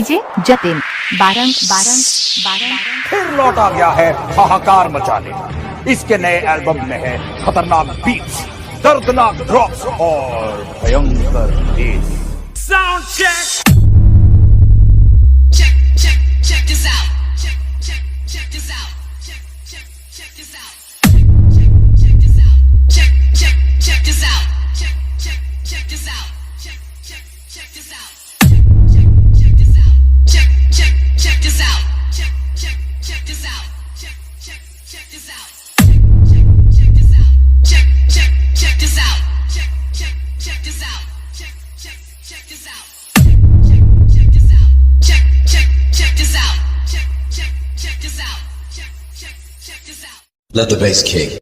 DJ Jatin Barang Barang Barang फिर लौट आ गया है हाहाकार मचाने। इसके नए एल्बम में है खतरनाक बीट्स, दर्दनाक ड्रॉप्स और भयंकर base. Sound check. Check this out. Check this out. Check this out. Check this out. Check this out. Check this out. Check this out. Check this out. Check this out. Check this out. Check this out. Check this out. Check this out. Check this out. Check this out. Check this out. Check this out. Check this out. Check this out. Let the bass kick.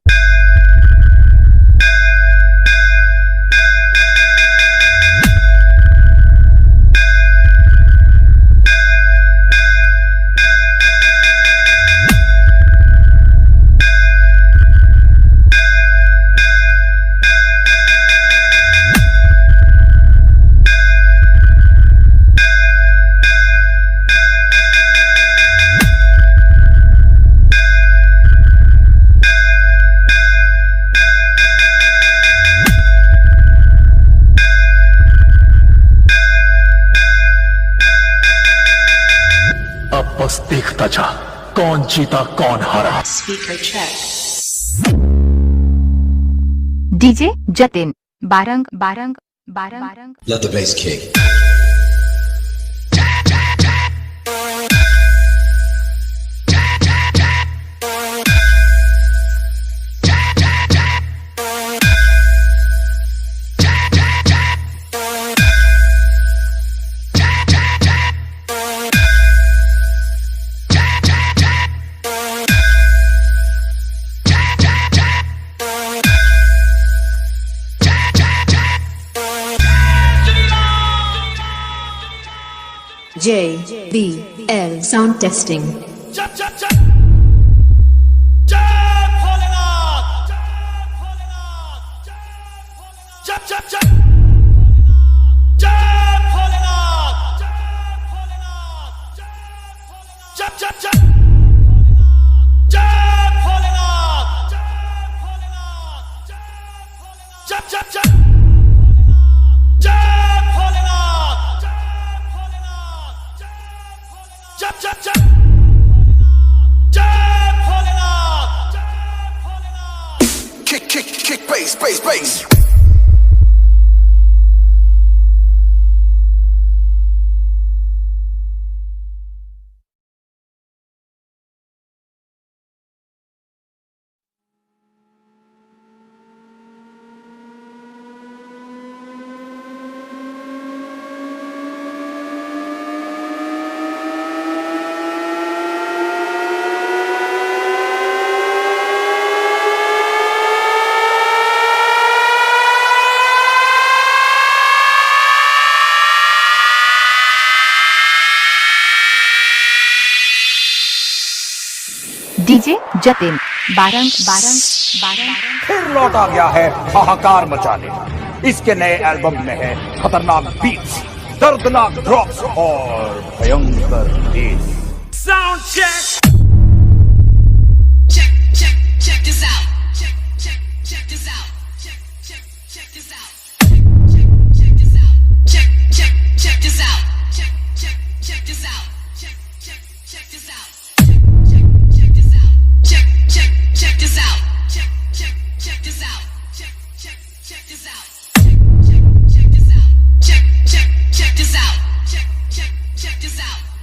अब बस देखता जा कौन जीता कौन हारा। Speaker check. DJ Jatin Barang Barang Barang Let the bass kick. JBL sound testing. Kick, bass. DJ Jatin Barang Barang Barang फिर लौट आ गया है हाहाकार मचाने। इसके नए एल्बम में है खतरनाक बीट्स, दर्दनाक ड्रॉप्स और भयंकर base. Sound check. Check this out. Check this out. Check this out. Check this out. Check this out. Check this out. Check this out. Check this out. Check this out. Check this out. Check this out. Check this out. Check this out. Check this out. Check this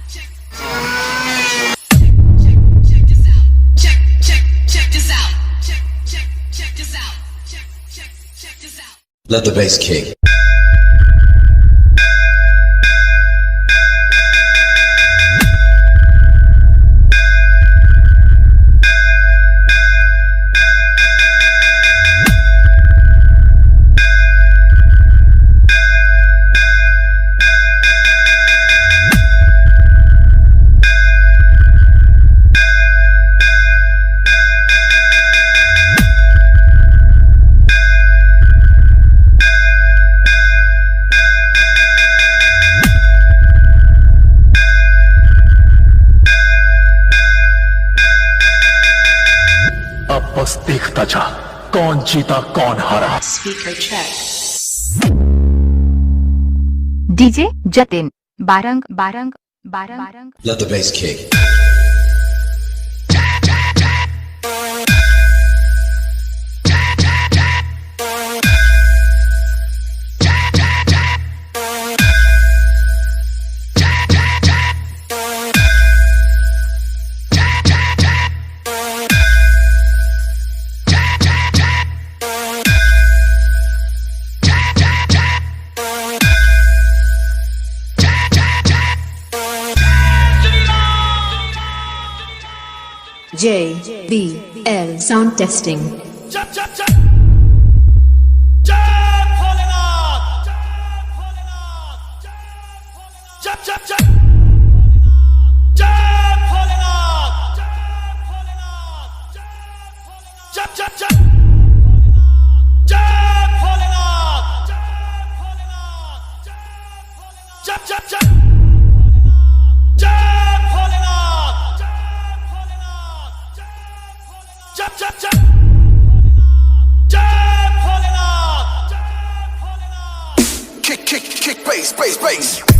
out. Check this out. Check this out. Check this out. Let the bass kick. अब बस देखता जा कौन जीता कौन हारा। Speaker check. DJ Jatin Barang Barang Barang Barang Let the bass kick. JBL sound testing. Kick, bass, bass, bass.